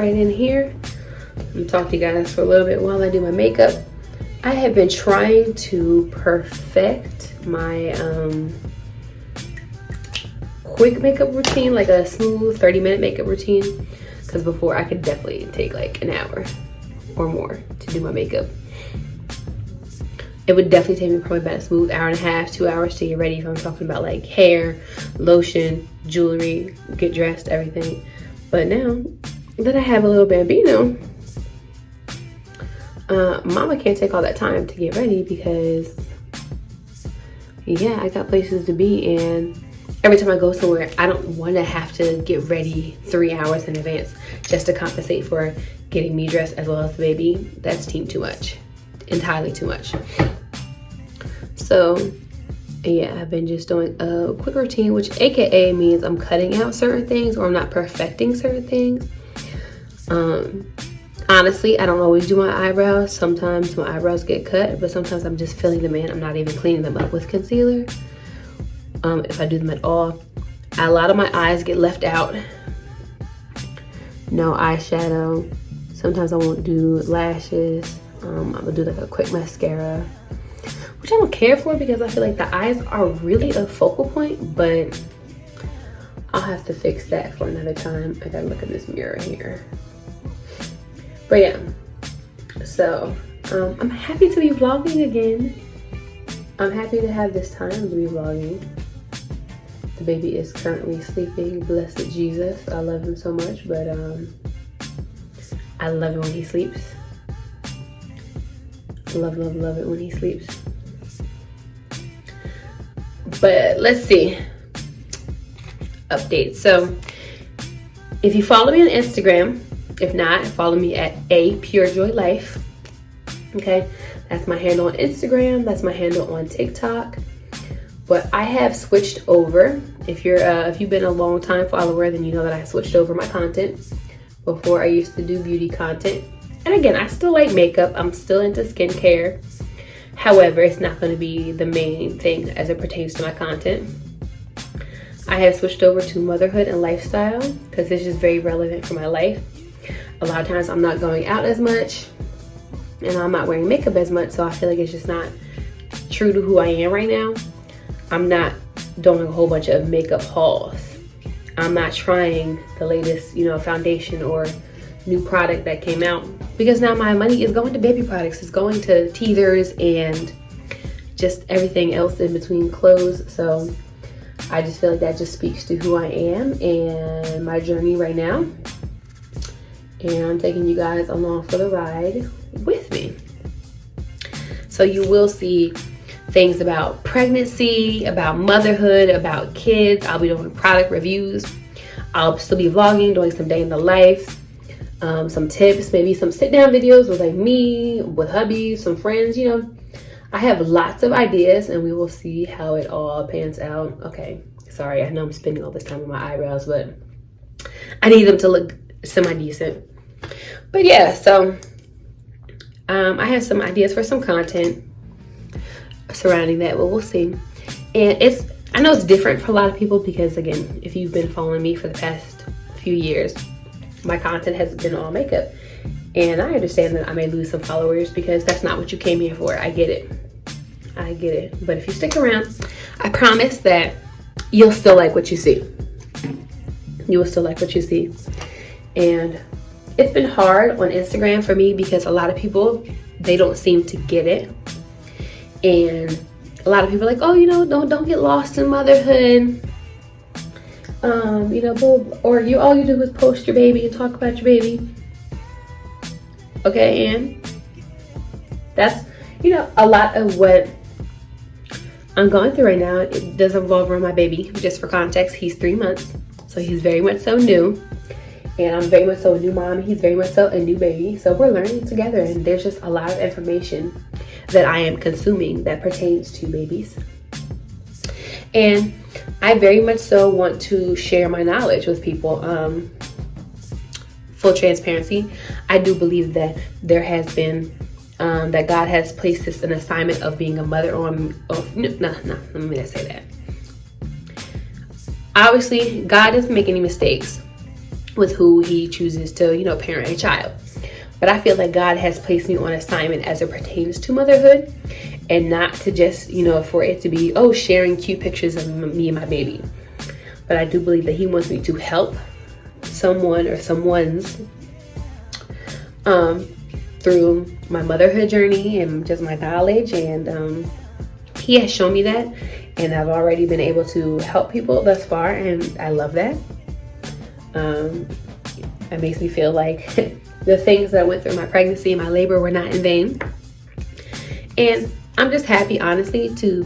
right in here. I'm gonna talk to you guys for a little bit while I do my makeup. I have been trying to perfect my quick makeup routine, like a smooth 30-minute makeup routine, because before I could definitely take like an hour or more to do my makeup. It would definitely take me probably about a smooth hour and a half, 2 hours to get ready if I'm talking about like hair, lotion, jewelry, get dressed, everything. But now that I have a little bambino, mama can't take all that time to get ready because, yeah, I got places to be, and every time I go somewhere, I don't want to have to get ready 3 hours in advance just to compensate for getting me dressed as well as the baby. That's too much, entirely too much. So yeah, I've been just doing a quick routine, which AKA means I'm cutting out certain things or I'm not perfecting certain things. Honestly, I don't always do my eyebrows. Sometimes my eyebrows get cut, but sometimes I'm just filling them in. I'm not even cleaning them up with concealer. If I do them at all. A lot of my eyes get left out. No eyeshadow. Sometimes I won't do lashes. I'm gonna do like a quick mascara, which I don't care for because I feel like the eyes are really a focal point, but I'll have to fix that for another time. I gotta look in this mirror here. But yeah, so I'm happy to be vlogging again. I'm happy to have this time to be vlogging. The baby is currently sleeping. Blessed Jesus. I love him so much, but I love it when he sleeps. Love it when he sleeps. But let's see. Updates. So if you follow me on Instagram, if not, follow me at @purejoylife. Okay, that's my handle on Instagram. That's my handle on TikTok. But I have switched over. If you've been a long time follower, then you know that I switched over my content. Before I used to do beauty content. And again, I still like makeup. I'm still into skincare. However, it's not going to be the main thing as it pertains to my content. I have switched over to motherhood and lifestyle because it's just very relevant for my life. A lot of times I'm not going out as much and I'm not wearing makeup as much, so I feel like it's just not true to who I am right now. I'm not doing a whole bunch of makeup hauls. I'm not trying the latest, foundation or new product that came out because now my money is going to baby products. It's going to teethers and just everything else in between clothes. So I just feel like that just speaks to who I am and my journey right now. And I'm taking you guys along for the ride with me. So you will see things about pregnancy, about motherhood, about kids. I'll be doing product reviews. I'll still be vlogging, doing some day in the life, some tips, maybe some sit down videos with like me, with hubby, some friends, I have lots of ideas and we will see how it all pans out. Okay, sorry, I know I'm spending all this time on my eyebrows, but I need them to look semi-decent. But yeah, so I have some ideas for some content surrounding that, but we'll see. And I know it's different for a lot of people because, again, if you've been following me for the past few years, my content has been all makeup. And I understand that I may lose some followers because that's not what you came here for. I get it. But if you stick around, I promise that you'll still like what you see. You will still like what you see. And it's been hard on Instagram for me because a lot of people, they don't seem to get it. And a lot of people are like, oh, don't get lost in motherhood. All you do is post your baby and talk about your baby. Okay, and that's, a lot of what I'm going through right now. It does revolve around my baby. Just for context, he's 3 months. So he's very much so new. And I'm very much so a new mom. He's very much so a new baby. So we're learning together. And there's just a lot of information that I am consuming that pertains to babies. And I very much so want to share my knowledge with people. Full transparency, I do believe that there has been, that God has placed this an assignment of being a mother on, let me not say that. Obviously, God doesn't make any mistakes. with who he chooses to, you know, parent a child. But I feel like God has placed me on assignment as it pertains to motherhood, and not to just, you know, for it to be, oh, sharing cute pictures of me and my baby. But I do believe that he wants me to help someone or someone's through my motherhood journey and just my knowledge. And he has shown me that, and I've already been able to help people thus far, and I love that. It makes me feel like the things that I went through my pregnancy and my labor were not in vain. And I'm just happy, honestly, to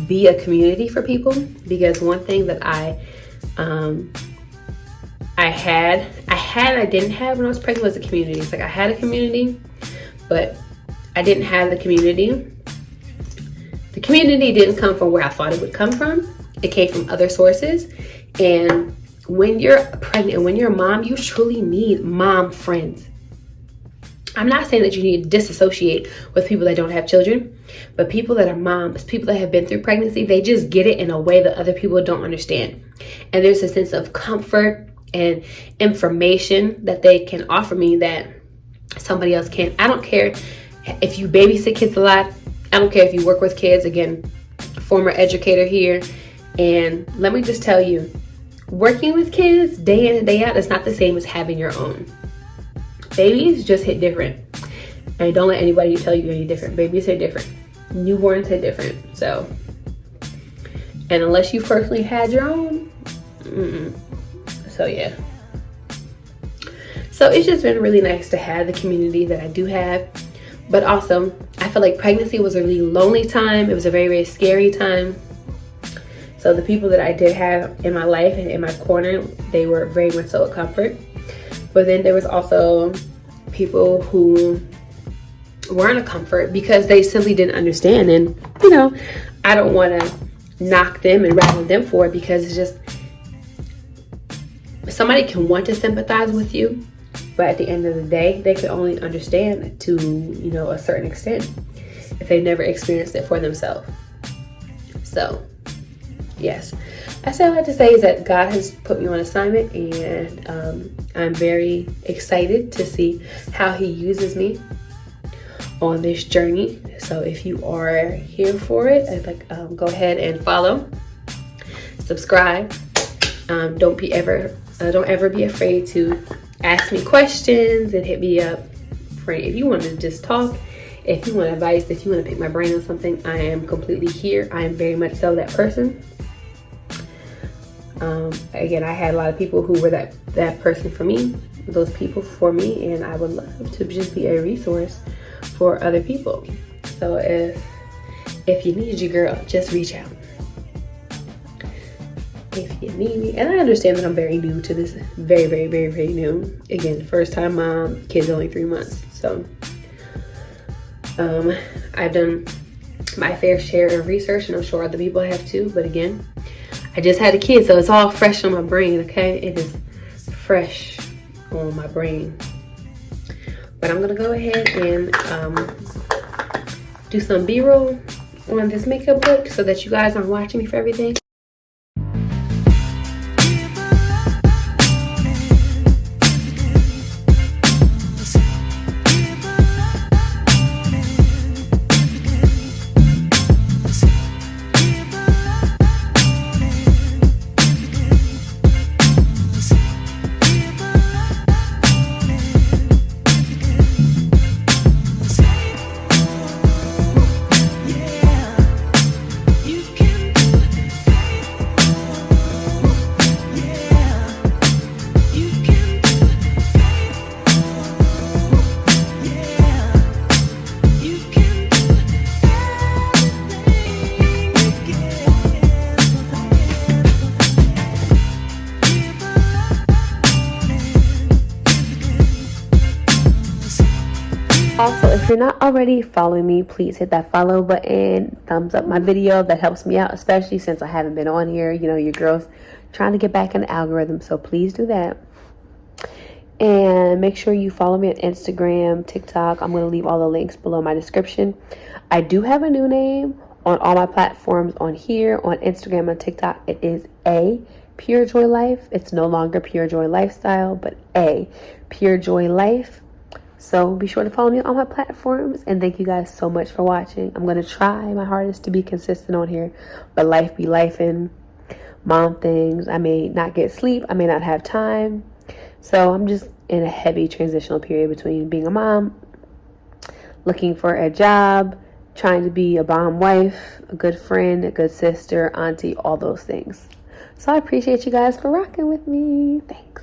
be a community for people, because one thing that I didn't have when I was pregnant was a community. It's like I had a community, but I didn't have the community. The community didn't come from where I thought it would come from. It came from other sources. And when you're pregnant and when you're a mom, you truly need mom friends. I'm not saying that you need to disassociate with people that don't have children, but people that are moms, people that have been through pregnancy, they just get it in a way that other people don't understand. And there's a sense of comfort and information that they can offer me that somebody else can't. I don't care if you babysit kids a lot. I don't care if you work with kids. Again, former educator here. And let me just tell you, working with kids day in and day out is not the same as having your own. Babies just hit different. And don't let anybody tell you any different. Babies hit different. Newborns hit different. So, and unless you personally had your own, so yeah. So it's just been really nice to have the community that I do have. But also, I feel like pregnancy was a really lonely time. It was a very, very scary time. So the people that I did have in my life and in my corner, they were very much so a comfort. But then there was also people who weren't a comfort because they simply didn't understand. And, you know, I don't want to knock them and rag on them for it, because it's just, somebody can want to sympathize with you, but at the end of the day, they can only understand to, you know, a certain extent if they never experienced it for themselves. So, yes. That's all I have to say is that God has put me on assignment, and I'm very excited to see how he uses me on this journey. So if you are here for it, I'd like go ahead and follow, subscribe. Don't ever be afraid to ask me questions and hit me up for if you want to just talk. If you want advice, if you want to pick my brain on something, I am completely here. I am very much so that person. Again, I had a lot of people who were that person for me, those people for me, and I would love to just be a resource for other people. So if you need your girl, just reach out. If you need me, and I understand that I'm very new to this, very, very, very, very new. Again, first time mom, kids only 3 months. So I've done my fair share of research, and I'm sure other people have too. But again, I just had a kid, so it's all fresh on my brain, okay? It is fresh on my brain. But I'm gonna go ahead and do some B-roll on this makeup look so that you guys aren't watching me for everything. Also, if you're not already following me, please hit that follow button, thumbs up my video. That helps me out, especially since I haven't been on here. You know, your girl's trying to get back in the algorithm, so please do that. And make sure you follow me on Instagram, TikTok. I'm going to leave all the links below my description. I do have a new name on all my platforms on here, on Instagram and TikTok. It is Pure Joy Life. It's no longer Pure Joy Lifestyle, but A, Pure Joy Life. So be sure to follow me on all my platforms, and thank you guys so much for watching. I'm going to try my hardest to be consistent on here, but life be lifing, mom things. I may not get sleep. I may not have time. So I'm just in a heavy transitional period between being a mom, looking for a job, trying to be a bomb wife, a good friend, a good sister, auntie, all those things. So I appreciate you guys for rocking with me. Thanks.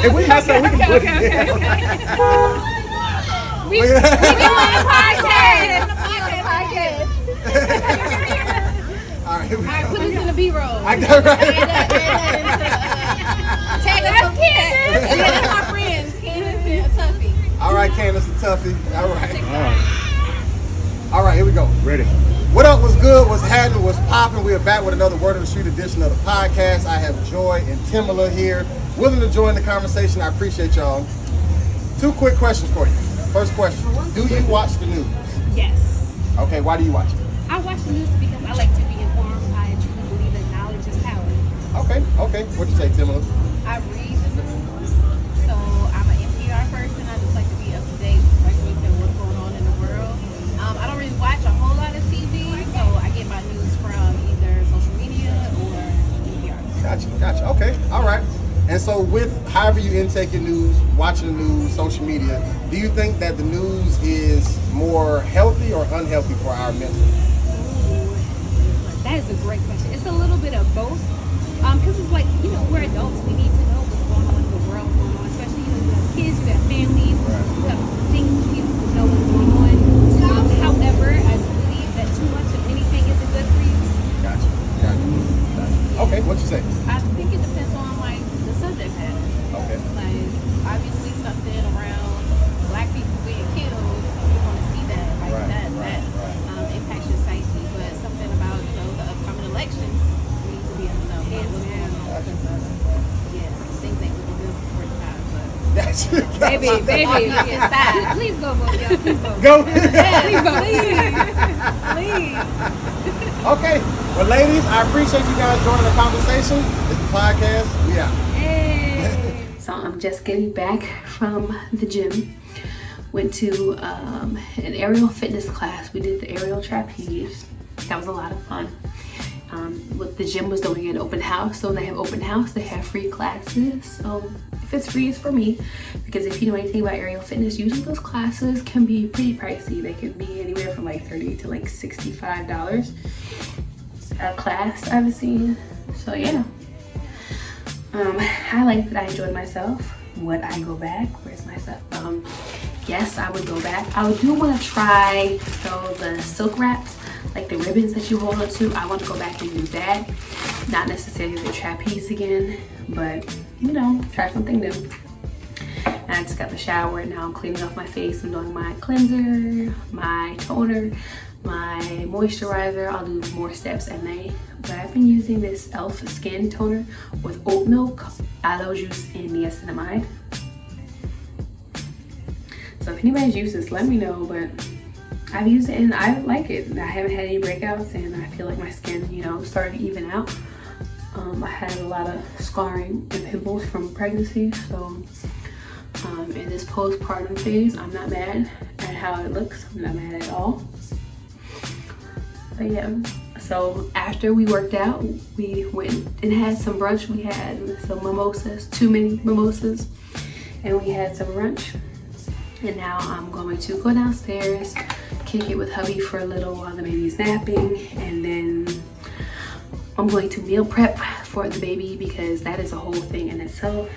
If we have something, we can put it down. We doing a podcast. All right, here we go. Put this in the B-roll. I got right. Tag us, Candace. Yeah, that's my friends. Candace and Tuffy. All right, Candace and Tuffy. All right. All right, here we go. Ready. What up? What's good? What's happening? What's popping? We are back with another Word on the Street edition of the podcast. I have Joy and Timala here, willing to join the conversation. I appreciate y'all. 2 quick questions for you. First question: do you watch the news? Yes. Okay. Why do you watch it? I watch the news because I like to be informed. I truly believe that knowledge is power. Okay. What you say, Timala? I read the news, so I'm an NPR person. I just like to be up to date, like we said, what's going on in the world. I don't really watch a whole lot of TV, so I get my news from either social media or NPR. Gotcha. Okay. All right. And so with however you intake your news, watching the news, social media, do you think that the news is more healthy or unhealthy for our mental? That is a great question. It's a little bit of both. Because it's like, we're adults. We need to know what's going on in the world, especially, you have kids, you have families, you have things you need to know what's going on. However, I believe that too much of anything isn't good for you. Gotcha. Okay, what you say? I think it depends on, the subject matter. Okay. Obviously something around black people being killed, you want to see that. That impacts your psyche. But something about, the upcoming elections, we need to be able to know what's going on. Things ain't looking good for 45, but... Baby, inside. Please go vote, y'all. Please vote. Go. Please vote. Please. Okay. Well, ladies, I appreciate you guys joining the conversation. It's the podcast. We out. Hey. So I'm just getting back from the gym. Went to an aerial fitness class. We did the aerial trapeze. That was a lot of fun. What the gym was doing an open house. So when they have open house, they have free classes. So if it's free, it's for me. Because if you know anything about aerial fitness, usually those classes can be pretty pricey. They can be anywhere from like $30 to like $65 a class I've seen. So yeah. I like that I enjoyed myself. Would I go back? Where's my stuff? Yes, I would go back. I do want to try the silk wraps, like the ribbons that you hold onto. I want to go back and do that. Not necessarily the trapeze again, but try something new. And I just got the shower and now I'm cleaning off my face. I'm doing my cleanser, my toner, my moisturizer. I'll do more steps at night. But I've been using this e.l.f. skin toner with oat milk, aloe juice, and niacinamide. So if anybody's used this, let me know. But I've used it and I like it. I haven't had any breakouts and I feel like my skin, you know, started to even out. I had a lot of scarring and pimples from pregnancy, so in this postpartum phase, I'm not mad at how it looks. I'm not mad at all. But yeah, so after we worked out, we went and had some brunch. We had some mimosas, too many mimosas, and we had some brunch. And now I'm going to go downstairs, kick it with hubby for a little while the baby's napping, and then I'm going to meal prep for the baby because that is a whole thing in itself.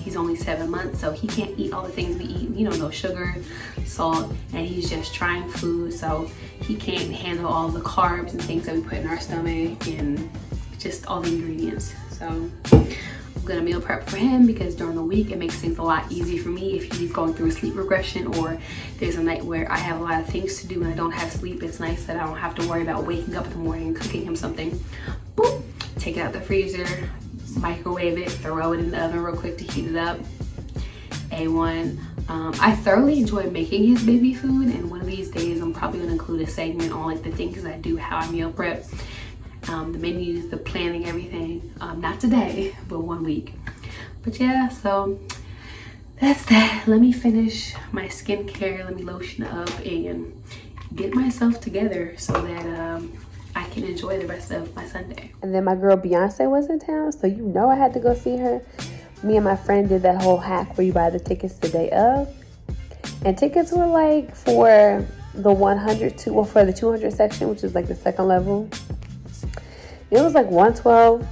He's only 7 months, so he can't eat all the things we eat, you know, no sugar, salt, and he's just trying food, so he can't handle all the carbs and things that we put in our stomach and just all the ingredients. So I'm gonna meal prep for him because during the week it makes things a lot easier for me. If he's going through a sleep regression or there's a night where I have a lot of things to do and I don't have sleep, it's nice that I don't have to worry about waking up in the morning and cooking him something. Boop, take it out the freezer, microwave it, throw it in the oven real quick to heat it up. A1. I thoroughly enjoy making his baby food, and one of these days I'm probably going to include a segment on like the things I do, how I meal prep, the menus, the planning, everything. Not today, but 1 week. But yeah, so that's that. Let me finish my skincare, let me lotion up and get myself together so that I can enjoy the rest of my Sunday. And then my girl Beyonce was in town, so you know I had to go see her. Me and my friend did that whole hack where you buy the tickets the day of. And tickets were like for the 100 to, well, for the 200 section, which is like the second level. It was like 112,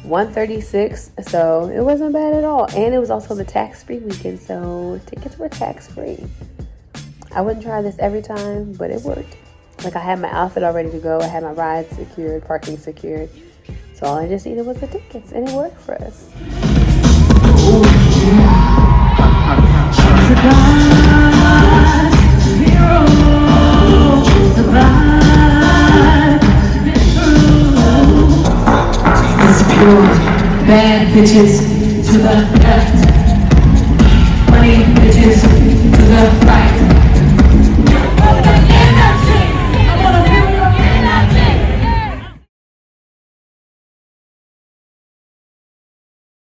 136, so it wasn't bad at all. And it was also the tax-free weekend, so tickets were tax-free. I wouldn't try this every time, but it worked. Like I had my outfit all ready to go. I had my ride secured, parking secured. So all I just needed was the tickets, and it worked for us. Bad bitches to the left.